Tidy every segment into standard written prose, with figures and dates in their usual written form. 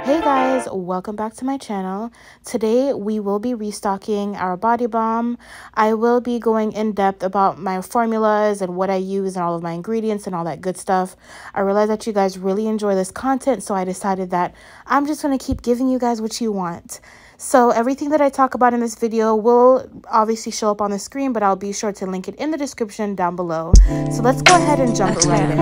Hey guys, welcome back to my channel. Today we will be restocking our body balm. I will be going in depth about my formulas and what I use and all of my ingredients and all that good stuff. I realize that you guys really enjoy this content, so I decided that I'm just going to keep giving you guys what you want. So everything that I talk about in this video will obviously show up on the screen, but I'll be sure to link it in the description down below. So let's go ahead and jump right in.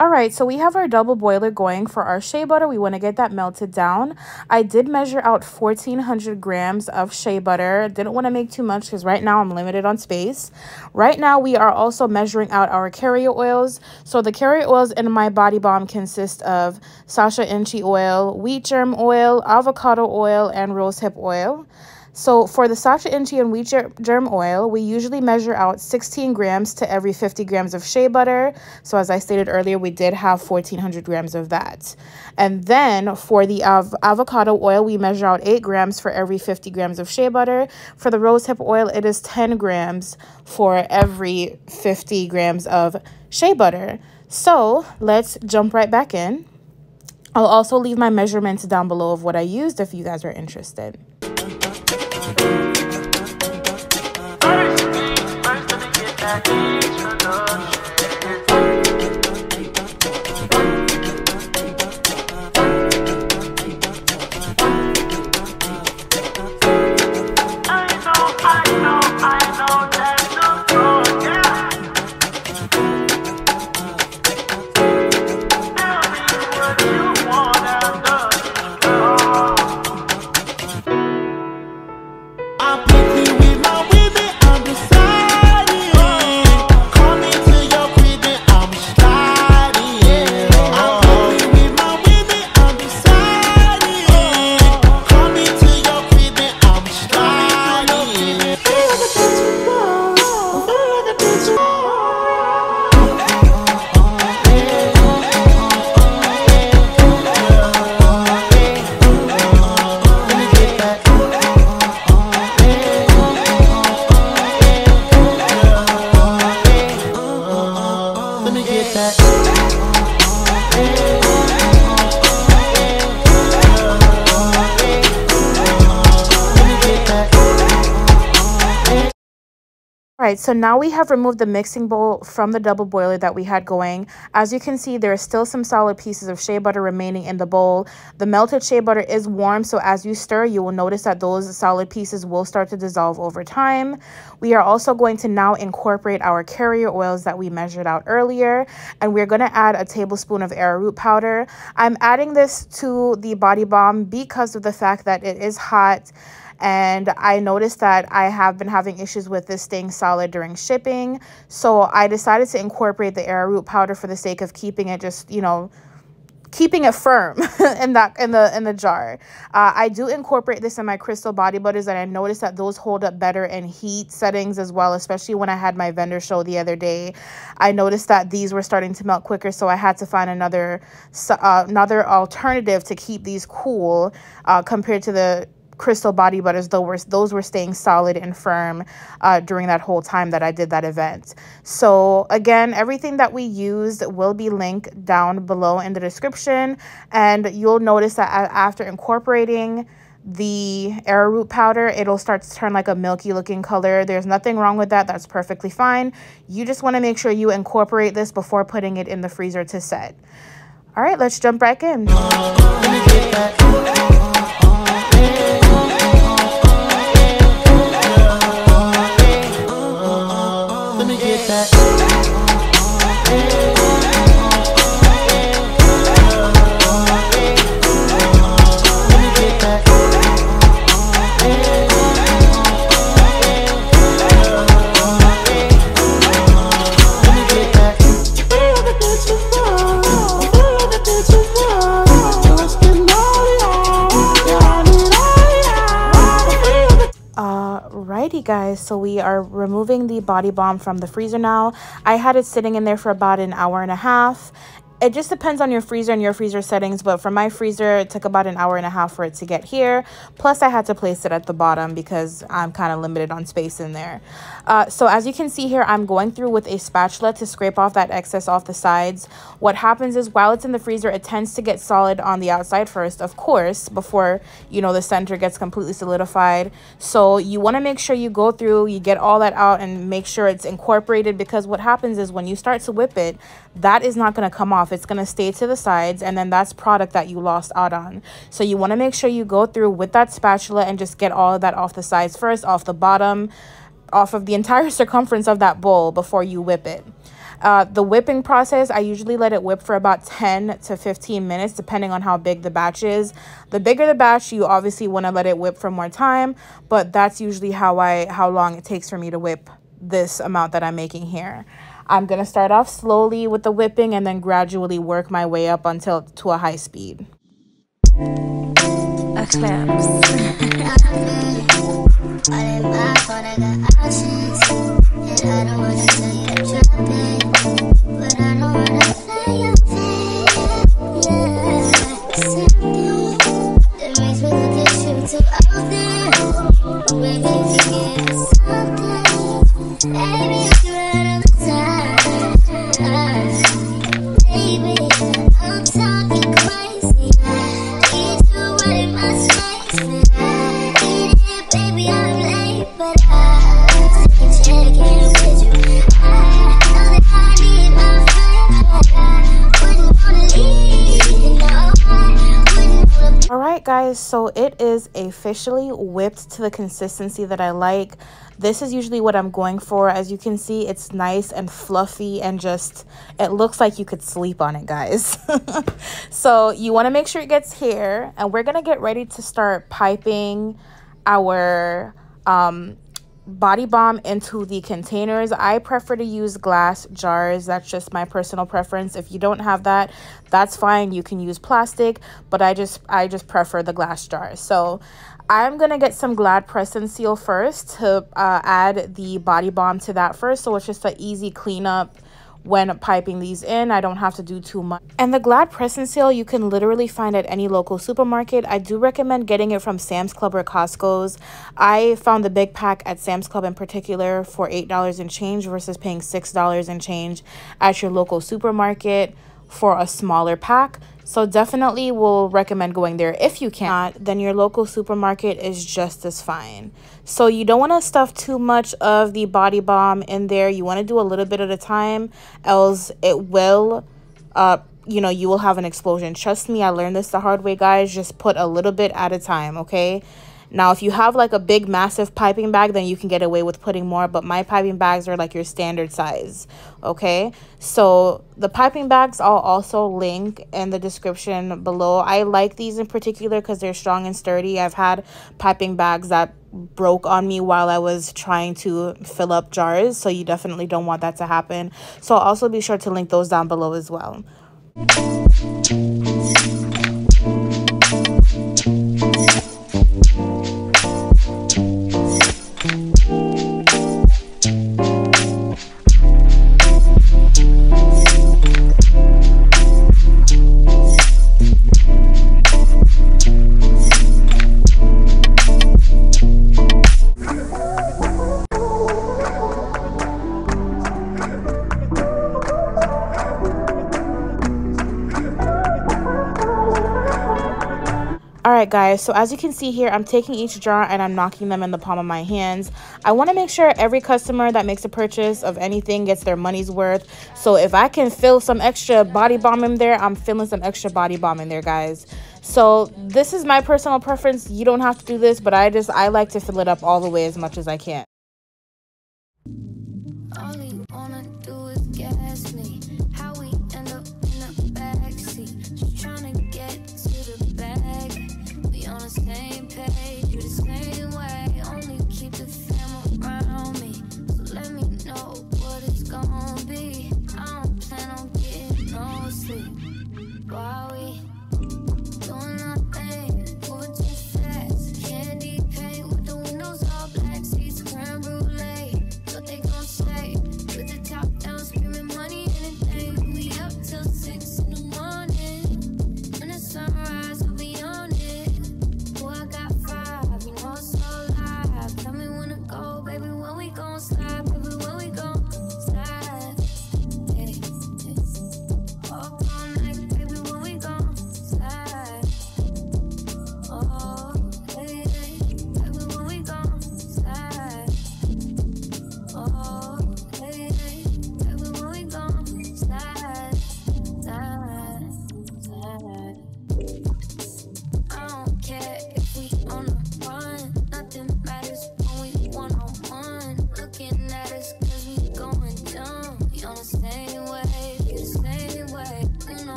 Alright, so we have our double boiler going for our shea butter. We want to get that melted down. I did measure out 1,400 grams of shea butter. Didn't want to make too much because right now I'm limited on space. Right now we are also measuring out our carrier oils. So the carrier oils in my body balm consist of Sacha Inchi oil, wheat germ oil, avocado oil, and rosehip oil. So for the Sacha Inchi and wheat germ oil, we usually measure out 16 grams to every 50 grams of shea butter. So as I stated earlier, we did have 1,400 grams of that. And then for the avocado oil, we measure out 8 grams for every 50 grams of shea butter. For the rosehip oil, it is 10 grams for every 50 grams of shea butter. So let's jump right back in. I'll also leave my measurements down below of what I used if you guys are interested. Alright, so now we have removed the mixing bowl from the double boiler that we had going. As you can see, there are still some solid pieces of shea butter remaining in the bowl. The melted shea butter is warm, so as you stir, you will notice that those solid pieces will start to dissolve over time. We are also going to now incorporate our carrier oils that we measured out earlier, and we're going to add a tablespoon of arrowroot powder. I'm adding this to the body balm because of the fact that it is hot. And I noticed that I have been having issues with this staying solid during shipping. So I decided to incorporate the arrowroot powder for the sake of keeping it just, you know, keeping it firm in the jar. I do incorporate this in my crystal body butters, and I noticed that those hold up better in heat settings as well, especially when I had my vendor show the other day. I noticed that these were starting to melt quicker, so I had to find another alternative to keep these cool compared to the crystal body butters. Those were staying solid and firm during that whole time that I did that event. So again, everything that we used will be linked down below in the description, and you'll notice that after incorporating the arrowroot powder, it'll start to turn like a milky looking color. There's nothing wrong with that. That's perfectly fine. You just want to make sure you incorporate this before putting it in the freezer to set. All right, let's jump back in. Let me get that. Alrighty guys, so we are removing the body balm from the freezer now. I had it sitting in there for about an hour and a half. It just depends on your freezer and your freezer settings, but for my freezer, it took about an hour and a half for it to get here. Plus, I had to place it at the bottom because I'm kind of limited on space in there. So as you can see here, I'm going through with a spatula to scrape off that excess off the sides. What happens is while it's in the freezer, it tends to get solid on the outside first, of course, before, you know, the center gets completely solidified. So you want to make sure you go through, you get all that out and make sure it's incorporated, because what happens is when you start to whip it, that is not going to come off. It's going to stay to the sides, and then that's product that you lost out on. So you want to make sure you go through with that spatula and just get all of that off the sides first, off the bottom, off of the entire circumference of that bowl before you whip it. The whipping process, I usually let it whip for about 10 to 15 minutes, depending on how big the batch is. The bigger the batch, you obviously want to let it whip for more time, but that's usually how long it takes for me to whip this amount that I'm making here. I'm going to start off slowly with the whipping and then gradually work my way up until to a high speed. Guys, so it is officially whipped to the consistency that I like. This is usually what I'm going for. As you can see, it's nice and fluffy and just, it looks like you could sleep on it, guys. So you want to make sure it gets here, and we're gonna get ready to start piping our body balm into the containers. I prefer to use glass jars. That's just my personal preference. If you don't have that, that's fine. You can use plastic, but I just prefer the glass jars. So I'm gonna get some Glad Press and Seal first to add the body balm to that first, so it's just an easy cleanup when piping these in. I don't have to do too much. And the Glad Press and Seal you can literally find at any local supermarket. I do recommend getting it from Sam's Club or Costco's. I found the big pack at Sam's Club in particular for $8 and change versus paying $6 and change at your local supermarket for a smaller pack. So definitely will recommend going there. If you can't, then your local supermarket is just as fine. So you don't want to stuff too much of the body balm in there. You want to do a little bit at a time, else it will, you know, you will have an explosion. Trust me, I learned this the hard way, guys. Just put a little bit at a time, okay? Now, if you have like a big, massive piping bag, then you can get away with putting more. But my piping bags are like your standard size, okay? So the piping bags I'll also link in the description below. I like these in particular because they're strong and sturdy. I've had piping bags that broke on me while I was trying to fill up jars. So you definitely don't want that to happen. So I'll also be sure to link those down below as well. Alright guys, so as you can see here, I'm taking each jar and I'm knocking them in the palm of my hands. I want to make sure every customer that makes a purchase of anything gets their money's worth. So if I can fill some extra body balm in there, I'm filling some extra body balm in there, guys. So this is my personal preference. You don't have to do this, but I like to fill it up all the way as much as I can. All you wanna do is gas me. How we end up in the backseat, just trying to get to the bag. We on the same page, you the same way. Only keep the fam around me, so let me know what it's gonna be. I don't plan on getting no sleep while we doing nothing, moving too fast. Candy paint with the windows all black, seats crammed.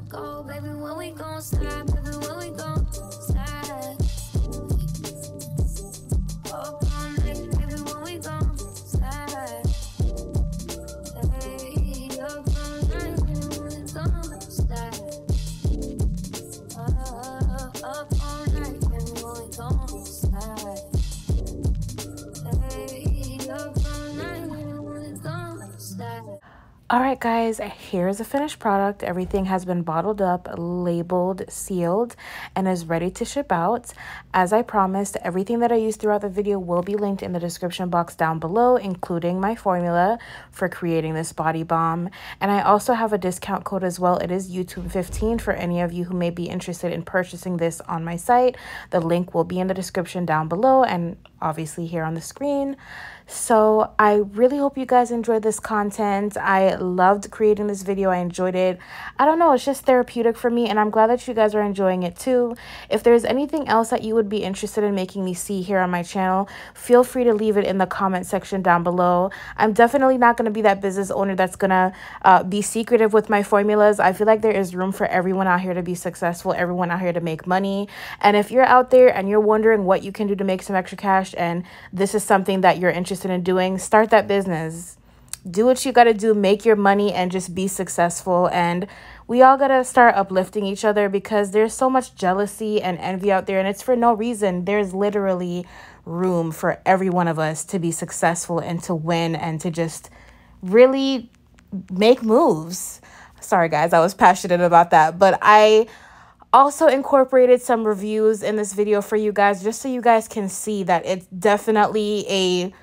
go, baby, when we gon' slide, baby, when we gon' slide. Up all night, baby, when we gon' slide. Hey, up all night, baby, when we gon' slide. Up all night, baby, when we gon' slide. Hey, up all night, baby, when we gon' slide. All right, guys, here's the finished product. Everything has been bottled up, labeled, sealed, and is ready to ship out. As I promised, everything that I used throughout the video will be linked in the description box down below, including my formula for creating this body balm. And I also have a discount code as well. It is YouTube15 for any of you who may be interested in purchasing this on my site. The link will be in the description down below and obviously here on the screen. So I really hope you guys enjoyed this content. I loved creating this video. I enjoyed it. I don't know, it's just therapeutic for me, and I'm glad that you guys are enjoying it too. If there's anything else that you would be interested in making me see here on my channel, feel free to leave it in the comment section down below. I'm definitely not going to be that business owner that's going to be secretive with my formulas. I feel like there is room for everyone out here to be successful, everyone out here to make money. And if you're out there and you're wondering what you can do to make some extra cash, and this is something that you're interested in doing, start that business. Do what you got to do, make your money, and just be successful. And we all got to start uplifting each other, because there's so much jealousy and envy out there, and it's for no reason. There's literally room for every one of us to be successful and to win and to just really make moves. Sorry, guys, I was passionate about that, but I also incorporated some reviews in this video for you guys, just so you guys can see that it's definitely a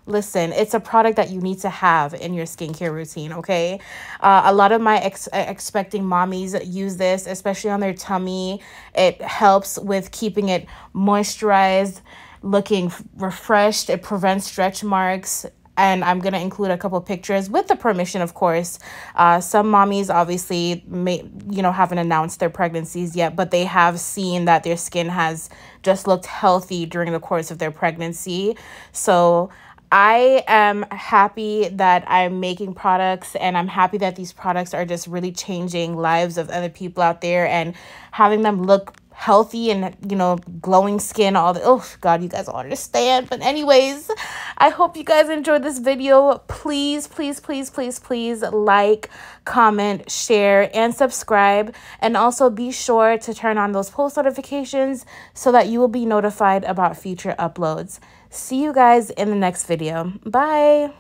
listen, it's a product that you need to have in your skincare routine, okay? A lot of my expecting mommies use this, especially on their tummy. It helps with keeping it moisturized, looking refreshed. It prevents stretch marks. And I'm going to include a couple pictures with the permission, of course. Some mommies obviously haven't announced their pregnancies yet, but they have seen that their skin has just looked healthy during the course of their pregnancy. So I am happy that I'm making products, and I'm happy that these products are just really changing lives of other people out there and having them look healthy and, glowing skin, all the, oh God, you guys don't understand. But anyways, I hope you guys enjoyed this video. Please, please, please, please, please like, comment, share, and subscribe. And also be sure to turn on those post notifications so that you will be notified about future uploads. See you guys in the next video. Bye.